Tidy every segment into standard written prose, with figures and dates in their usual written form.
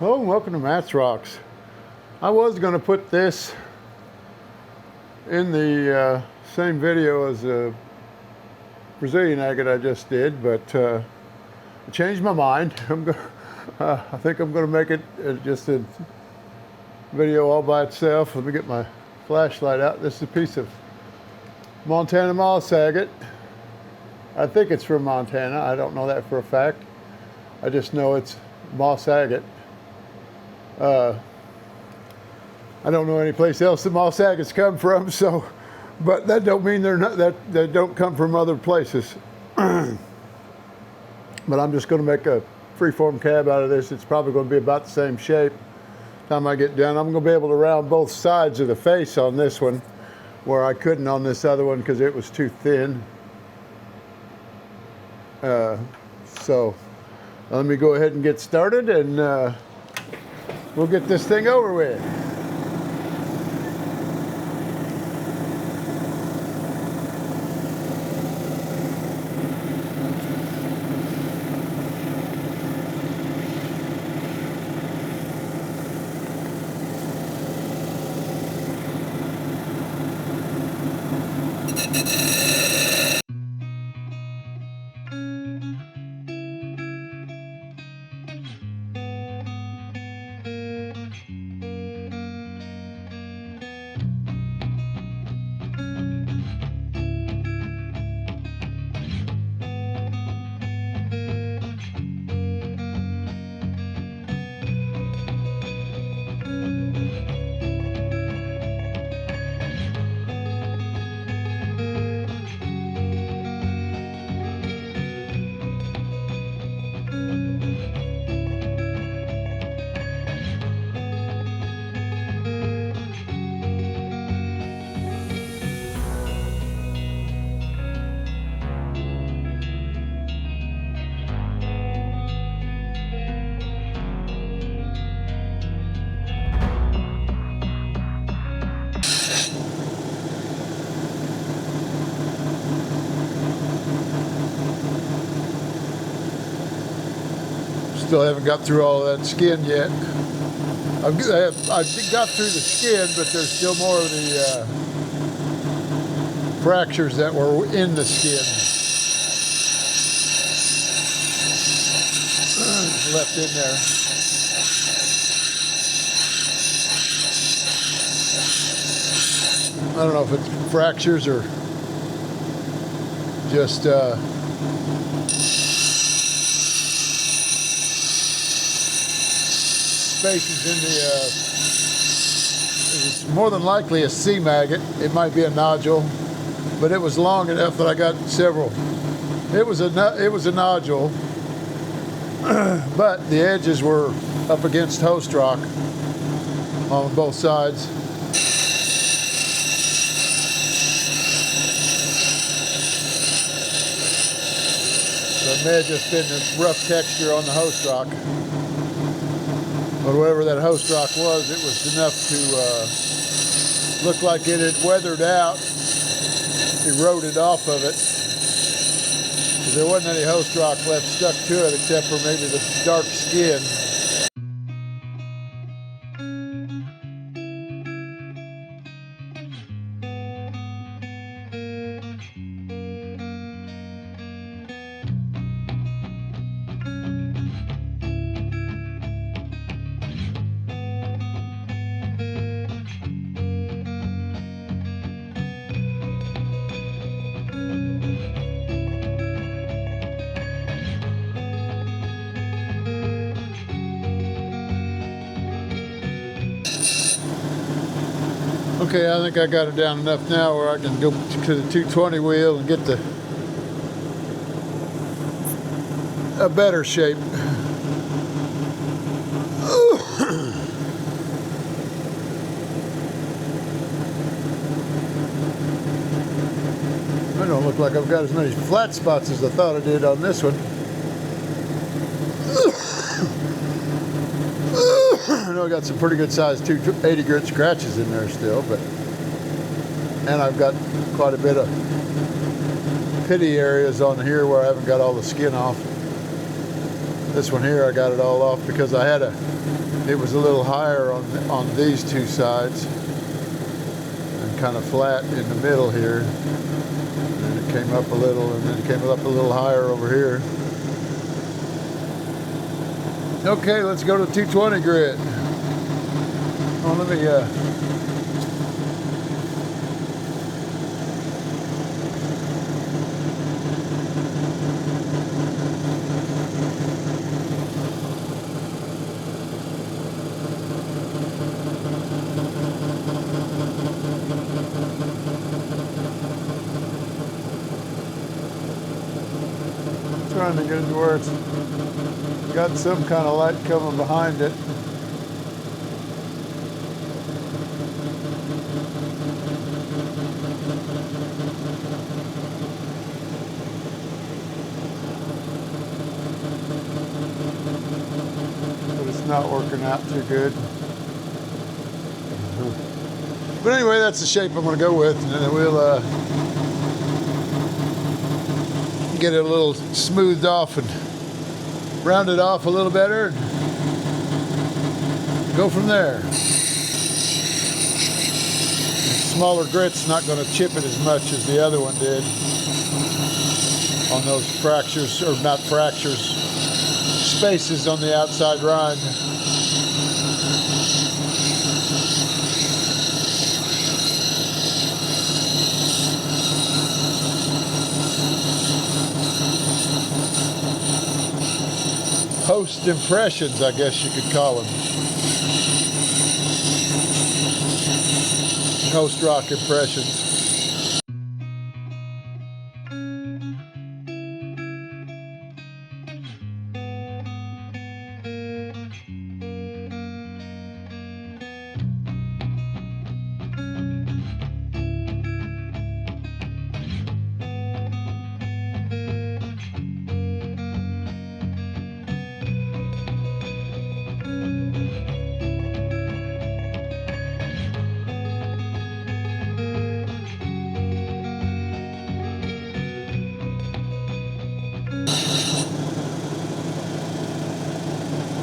Hello and welcome to Matt's Rocks. I was going to put this in the same video as the Brazilian agate I just did, but I changed my mind. I think I'm going to make it just a video all by itself. Let me get my flashlight out. This is a piece of Montana Moss Agate. I think it's from Montana. I don't know that for a fact. I just know it's Moss Agate. I don't know any place else that Moss Agates come from, so, but that don't mean they're not, that they don't come from other places. But I'm just going to make a freeform cab out of this. It's probably going to be about the same shape. Time I get done, I'm going to be able to round both sides of the face on this one, where I couldn't on this other one because it was too thin. So let me go ahead and get started, and we'll get this thing over with. Still haven't got through all of that skin yet. I got through the skin, but there's still more of the fractures that were in the skin left in there. I don't know if it's fractures or just spaces in the, it's more than likely a seam agate. It might be a nodule, but it was long enough that I got several. It was a nodule, but the edges were up against host rock on both sides. So it may have just been a rough texture on the host rock. But whatever that host rock was, it was enough to look like it had weathered out, eroded off of it. Because there wasn't any host rock left stuck to it except for maybe the dark skin. Okay, I think I got it down enough now where I can go to the 220 wheel and get a better shape. I don't look like I've got as many flat spots as I thought I did on this one. I know I got some pretty good sized 280 grit scratches in there still, but, and I've got quite a bit of pitty areas on here where I haven't got all the skin off. This one here, I got it all off because I had it was a little higher on these two sides and kind of flat in the middle here. And then it came up a little, and then it came up a little higher over here. Okay, let's go to 220 grit. Oh, let me trying to get it to where it's got some kind of light coming behind it. But it's not working out too good. But anyway, that's the shape I'm going to go with, and then we'll get it a little smoothed off and round it off a little better and go from there. The smaller grit's not going to chip it as much as the other one did on those fractures, or not fractures, spaces on the outside rind. Post impressions, I guess you could call them. Post rock impressions.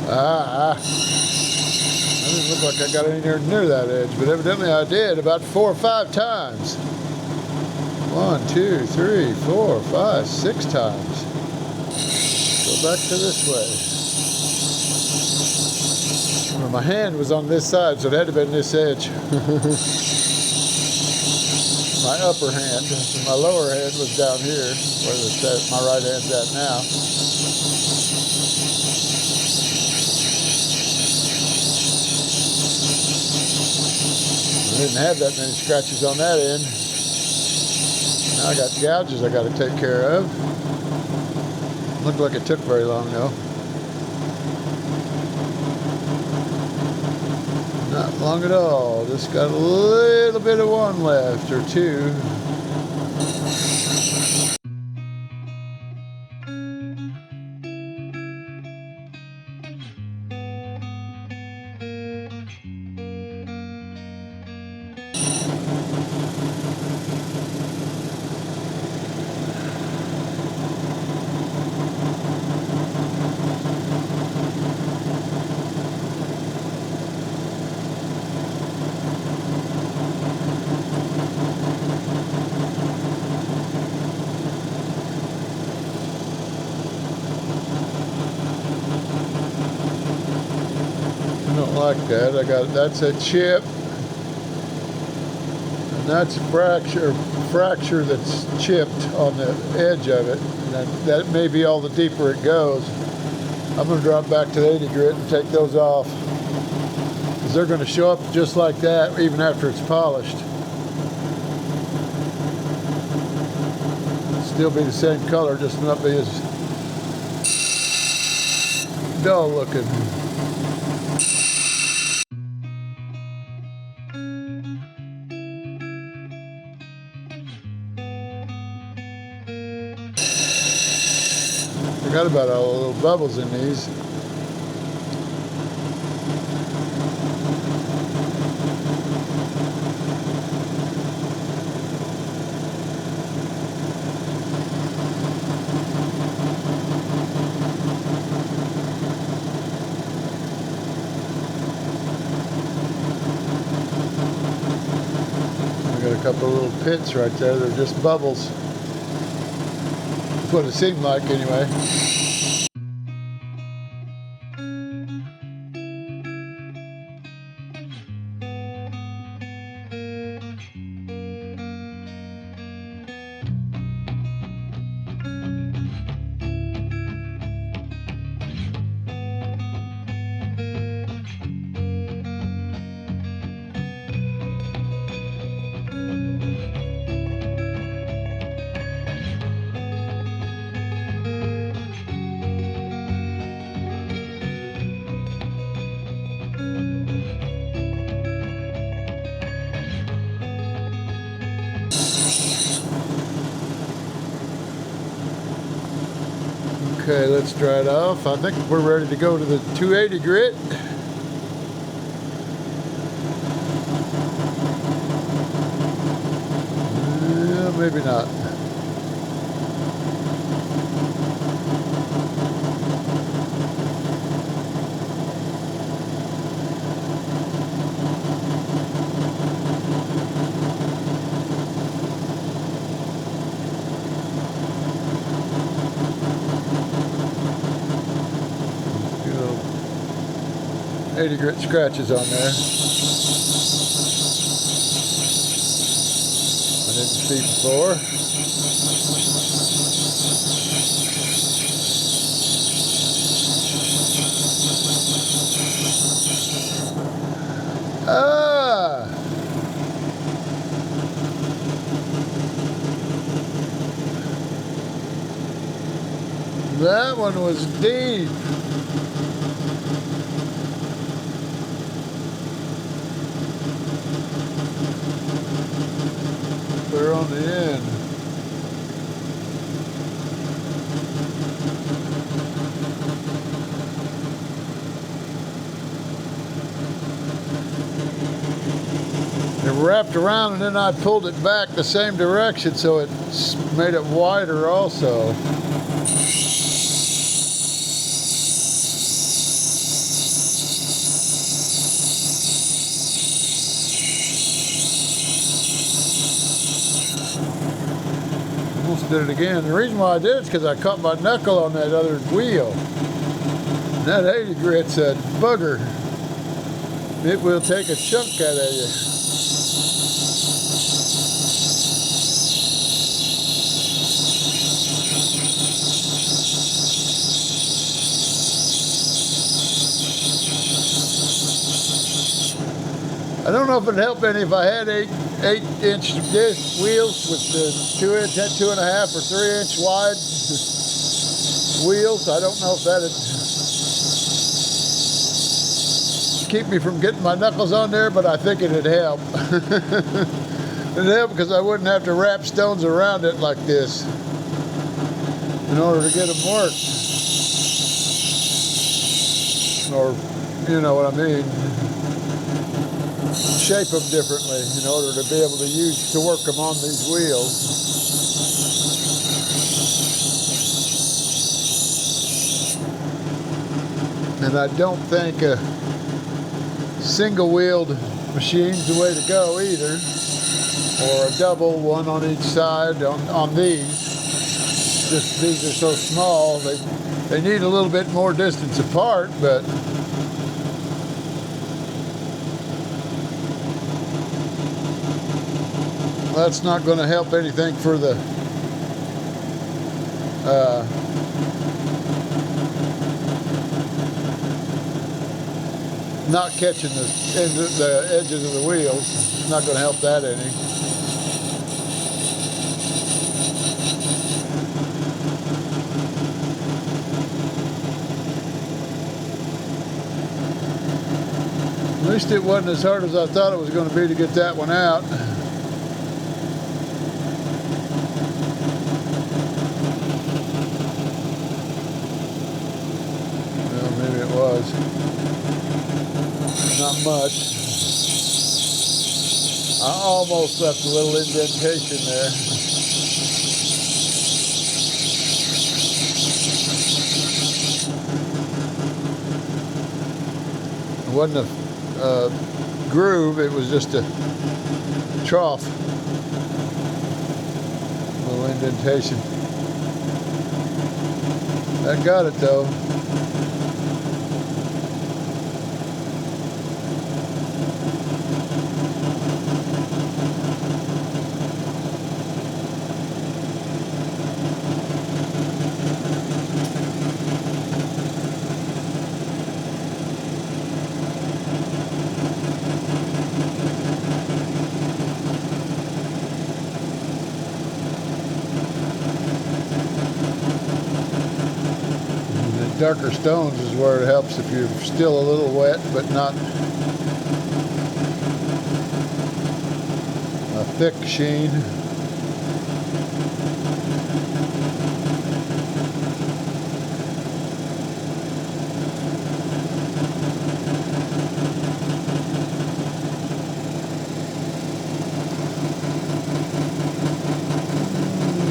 That doesn't look like I got anywhere near that edge, but evidently I did about 4 or 5 times. 1, 2, 3, 4, 5, 6 times. Go back to this way. Well, my hand was on this side, so it had to have been this edge. My upper hand. My lower hand was down here, where my right hand's at now. I didn't have that many scratches on that end. Now I got gouges I got to take care of. Looked like it took very long though. Not long at all. Just got a little bit of one left, or two. Like that. That's a chip, and that's a fracture that's chipped on the edge of it. And that may be all the deeper it goes. I'm going to drop back to the 80 grit and take those off, because they're going to show up just like that even after it's polished. Still be the same color, just not be as dull looking. Forgot about all the little bubbles in these. a couple of little pits right there. They're just bubbles. That's what it seemed like anyway. Okay, let's dry it off. I think we're ready to go to the 280 grit. Maybe not. You know, 80 grit scratches on there. I didn't see before. Ah! That one was deep. Clear on the end. It wrapped around and then I pulled it back the same direction so it made it wider also. Almost did it again. The reason why I did it is because I caught my knuckle on that other wheel. And that 80 grit's a bugger. It will take a chunk out of you. I don't know if it'd help any if I had 8-inch disc wheels with the 2-inch, 2.5 or 3-inch wide wheels. I don't know if that'd keep me from getting my knuckles on there, but I think it'd help. It'd help because I wouldn't have to wrap stones around it like this in order to get them worked. Or, you know what I mean. Shape them differently in order to be able to work them on these wheels. And I don't think a single-wheeled machine's the way to go either, or a double, one on each side on these. Just these are so small, they need a little bit more distance apart, but that's not going to help anything for the not catching the edges of the wheels. It's not going to help that any. At least it wasn't as hard as I thought it was going to be to get that one out. Well, maybe it was. Not much. I almost left a little indentation there. It wasn't a groove, it was just a trough. indentation. That got it though. Darker stones is where it helps if you're still a little wet but not a thick sheen.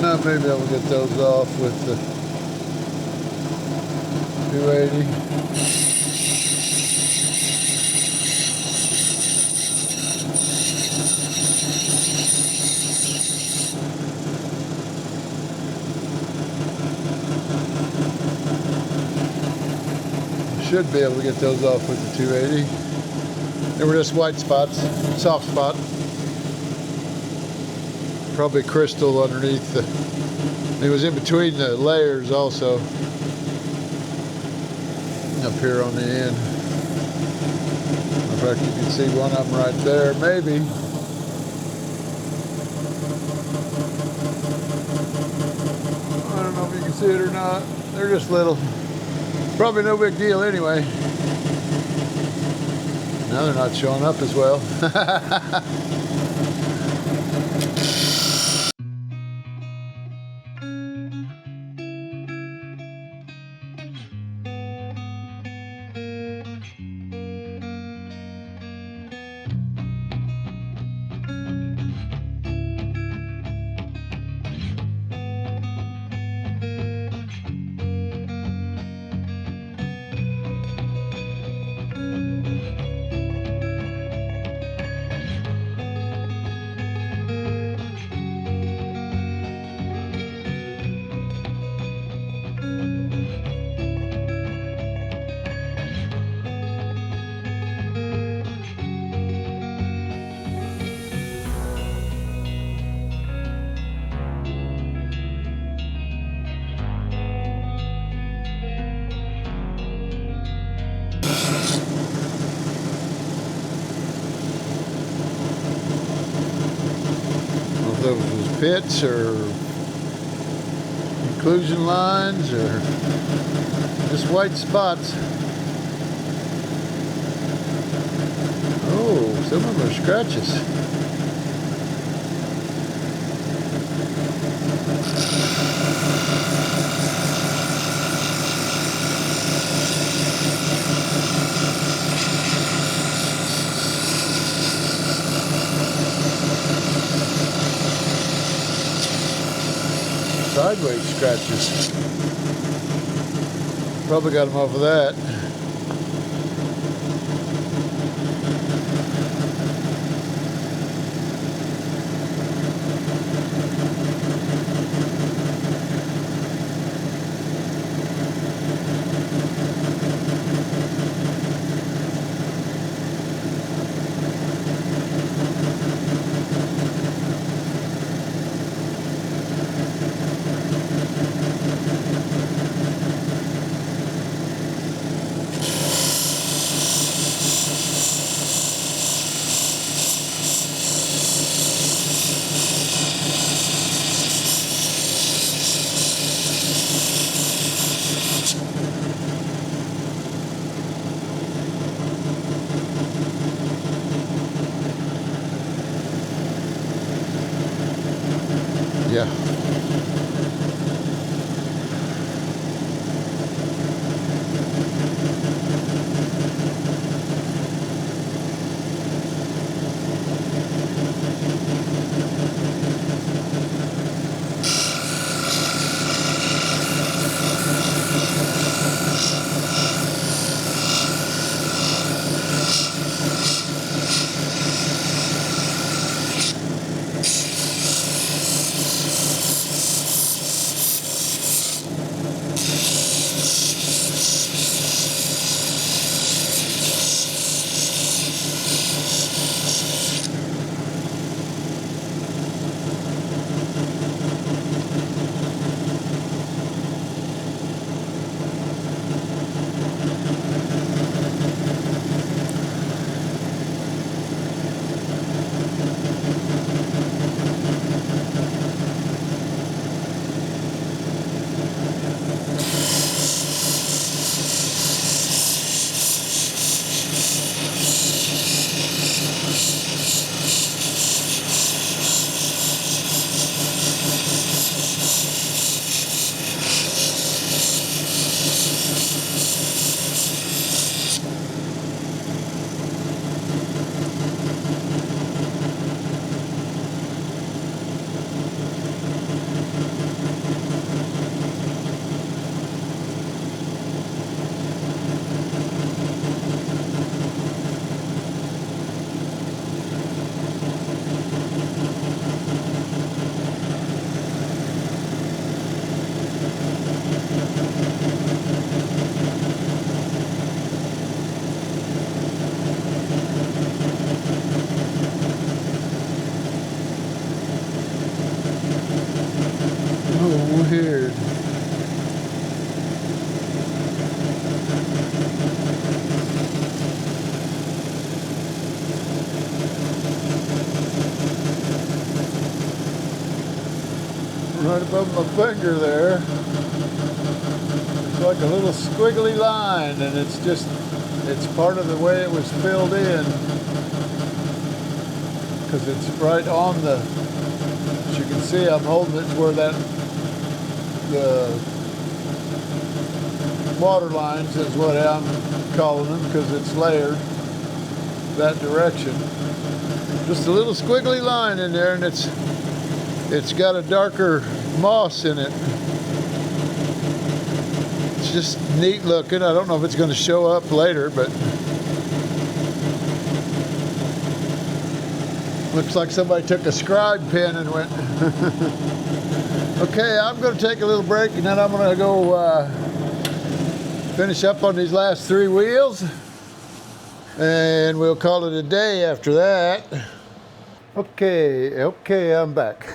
Now maybe I'll get those off with the 280. Should be able to get those off with the 280. They were just white spots, soft spot. Probably crystal underneath the, it was in between the layers also. Up here on the end. In fact, you can see one of them right there, maybe. I don't know if you can see it or not. They're just little. Probably no big deal anyway. Now they're not showing up as well. Those was pits or inclusion lines or just white spots. Oh, some of them are scratches. Sideways scratches. Probably got them off of that. Yeah. right above my finger there. It's like a little squiggly line, and it's part of the way it was filled in, because it's right on the, as you can see, I'm holding it to where the water lines is what I'm calling them, because it's layered that direction. Just a little squiggly line in there, and it's got a darker moss in it. It's just neat looking. I don't know if it's going to show up later, but looks like somebody took a scribe pen and went. Okay, I'm going to take a little break, and then I'm going to go finish up on these last 3 wheels, and we'll call it a day after that. Okay, I'm back.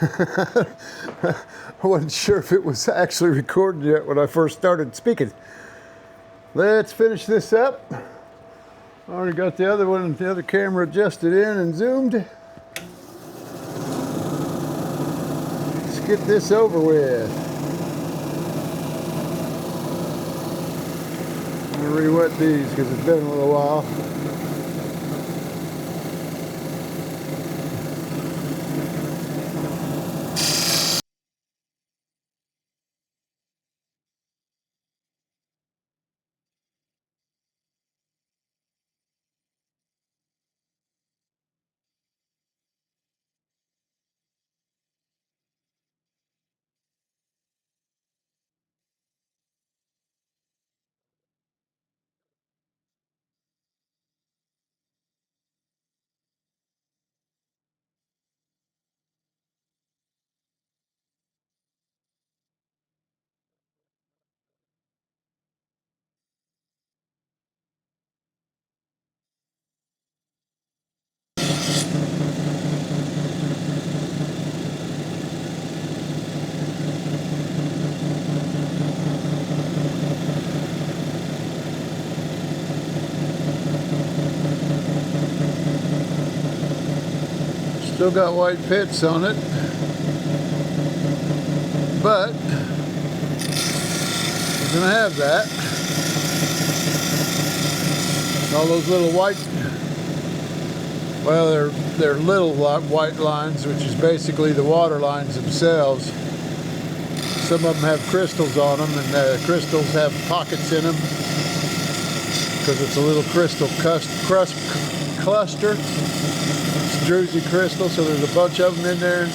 I wasn't sure if it was actually recording yet when I first started speaking. Let's finish this up. I already got the other camera adjusted in and zoomed. Let's get this over with. I'm gonna re-wet these because it's been a little while. Still got white pits on it, but we're gonna have that. All those little white, well, they're little white lines, which is basically the water lines themselves. Some of them have crystals on them, and the crystals have pockets in them because it's a little crystal cluster. Druzy crystal, so there's a bunch of them in there.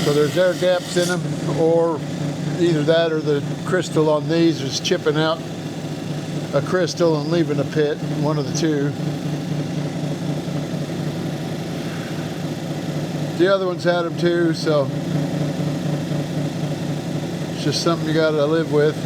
So there's air gaps in them, or either that or the crystal on these is chipping out a crystal and leaving a pit, one of the two. The other ones had them too, so it's just something you gotta live with.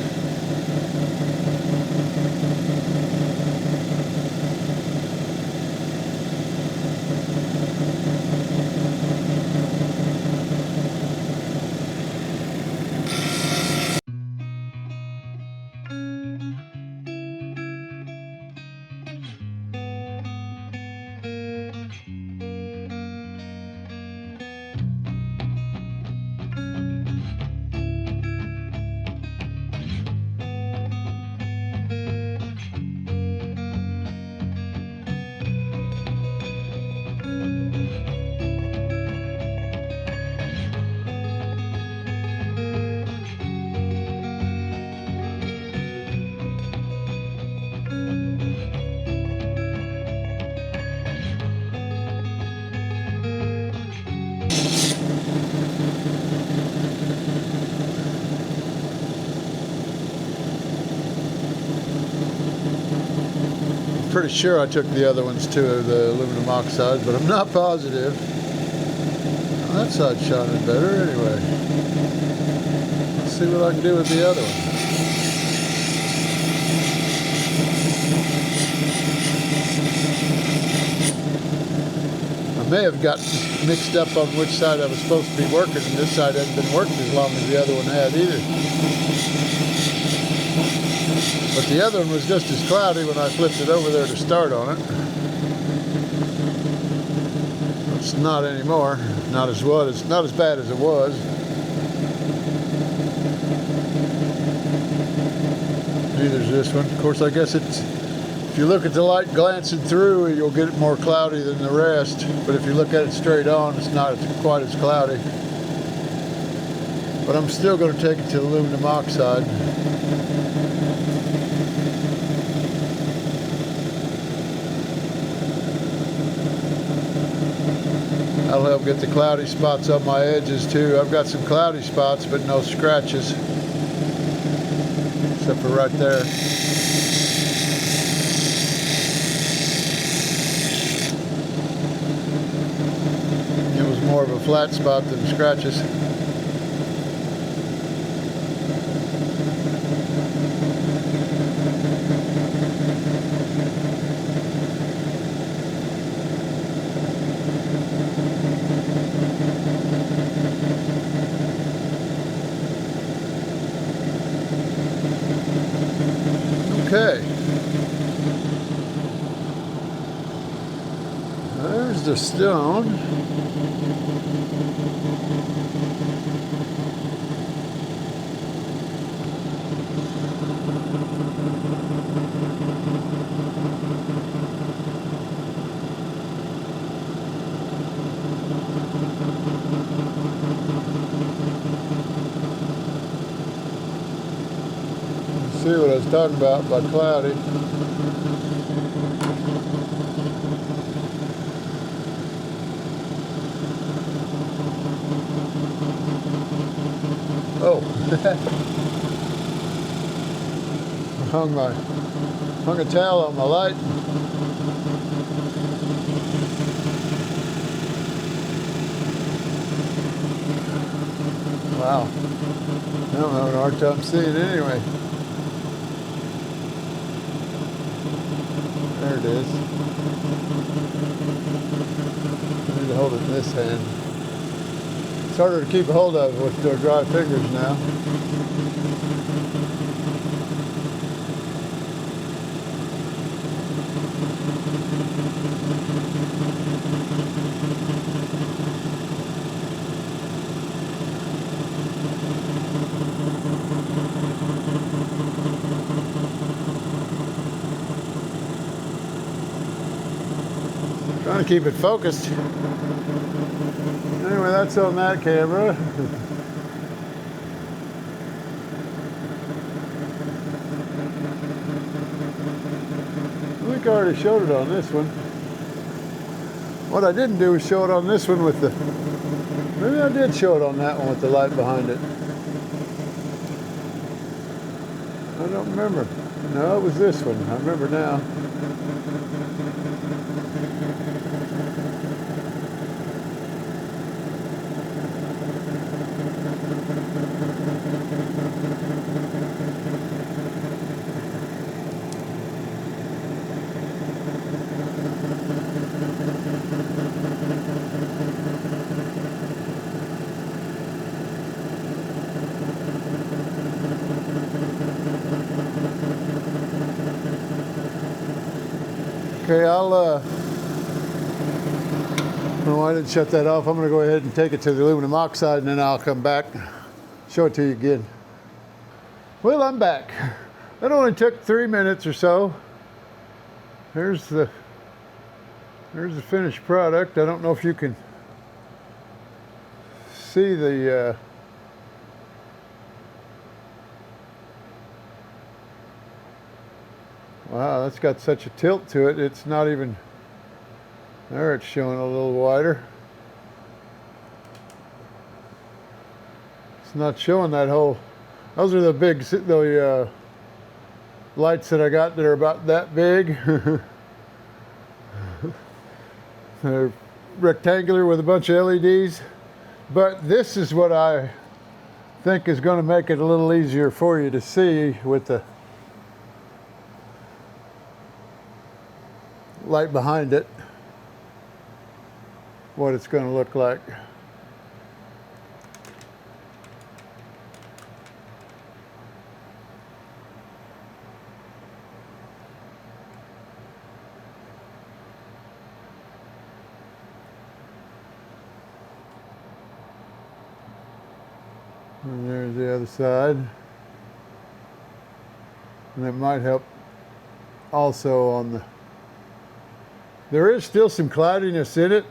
Pretty sure I took the other ones too, the aluminum oxide, but I'm not positive. Well, that side's shining better anyway. Let's see what I can do with the other one. I may have got mixed up on which side I was supposed to be working, and this side hasn't been working as long as the other one had either. But the other one was just as cloudy when I flipped it over there to start on it. It's not anymore. Not as bad as it was. Neither is this one. Of course, I guess it's, if you look at the light glancing through, you'll get it more cloudy than the rest. But if you look at it straight on, it's not quite as cloudy. But I'm still going to take it to aluminum oxide. That'll help get the cloudy spots on my edges too. I've got some cloudy spots, but no scratches. Except for right there. It was more of a flat spot than scratches. Okay. There's the stone. See what I was talking about by cloudy. Oh, hung a towel on my light. Wow, I'm having a hard time seeing it anyway. There it is. I need to hold it in this hand. It's harder to keep a hold of with their dry fingers now. Trying to keep it focused. Anyway, that's on that camera. I think I already showed it on this one. What I didn't do was show it on this one with the... Maybe I did show it on that one with the light behind it. I don't remember. No, it was this one. I remember now. Okay, oh, I didn't shut that off. I'm going to go ahead and take it to the aluminum oxide, and then I'll come back, show it to you again. Well, I'm back. That only took 3 minutes or so. There's the finished product. I don't know if you can see the wow, that's got such a tilt to it. It's not even there. It's showing a little wider. It's not showing that whole. Those are the big lights that I got that are about that big. They're rectangular with a bunch of LEDs. But this is what I think is going to make it a little easier for you to see with the light behind it, what it's going to look like. And there's the other side. And it might help also on the, there is still some cloudiness in it.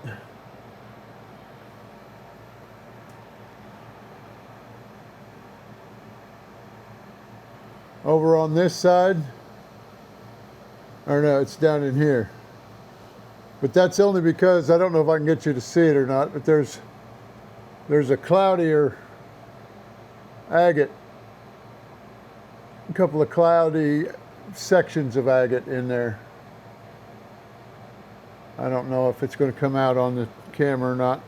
Over on this side, or no, it's down in here. But that's only because, I don't know if I can get you to see it or not, but there's a cloudier agate, a couple of cloudy sections of agate in there. I don't know if it's going to come out on the camera or not.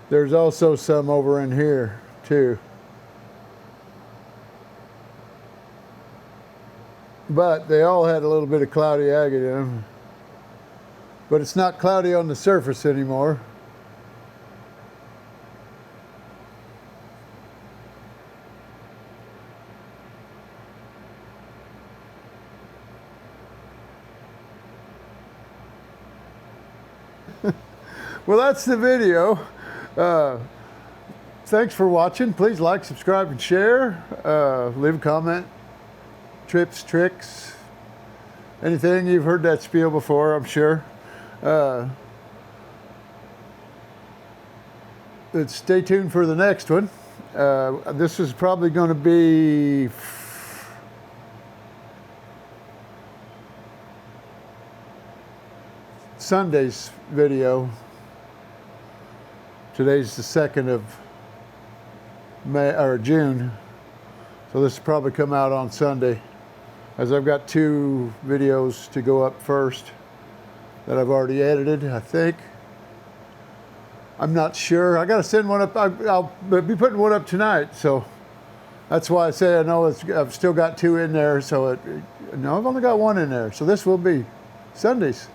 There's also some over in here too. But they all had a little bit of cloudy agate in them. But it's not cloudy on the surface anymore. Well, that's the video. Thanks for watching. Please like, subscribe, and share. Leave a comment. Tips, tricks, anything. You've heard that spiel before, I'm sure. Stay tuned for the next one. This is probably going to be Sunday's video. Today's the 2nd of May or June, so this will probably come out on Sunday, as I've got 2 videos to go up first that I've already edited, I think. I'm not sure. I got to send one up. I'll be putting one up tonight, so that's why I say I know I've still got 2 in there. So no, I've only got 1 in there. So this will be Sunday's.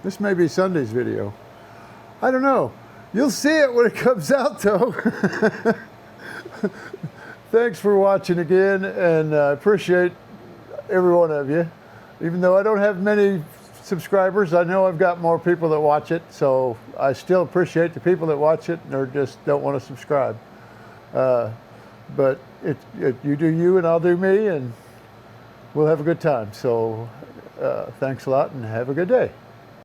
This may be Sunday's video. I don't know. You'll see it when it comes out, though. Thanks for watching again, and I appreciate every one of you. Even though I don't have many subscribers, I know I've got more people that watch it, so I still appreciate the people that watch it or just don't want to subscribe. But you do you and I'll do me, and we'll have a good time. So thanks a lot and have a good day.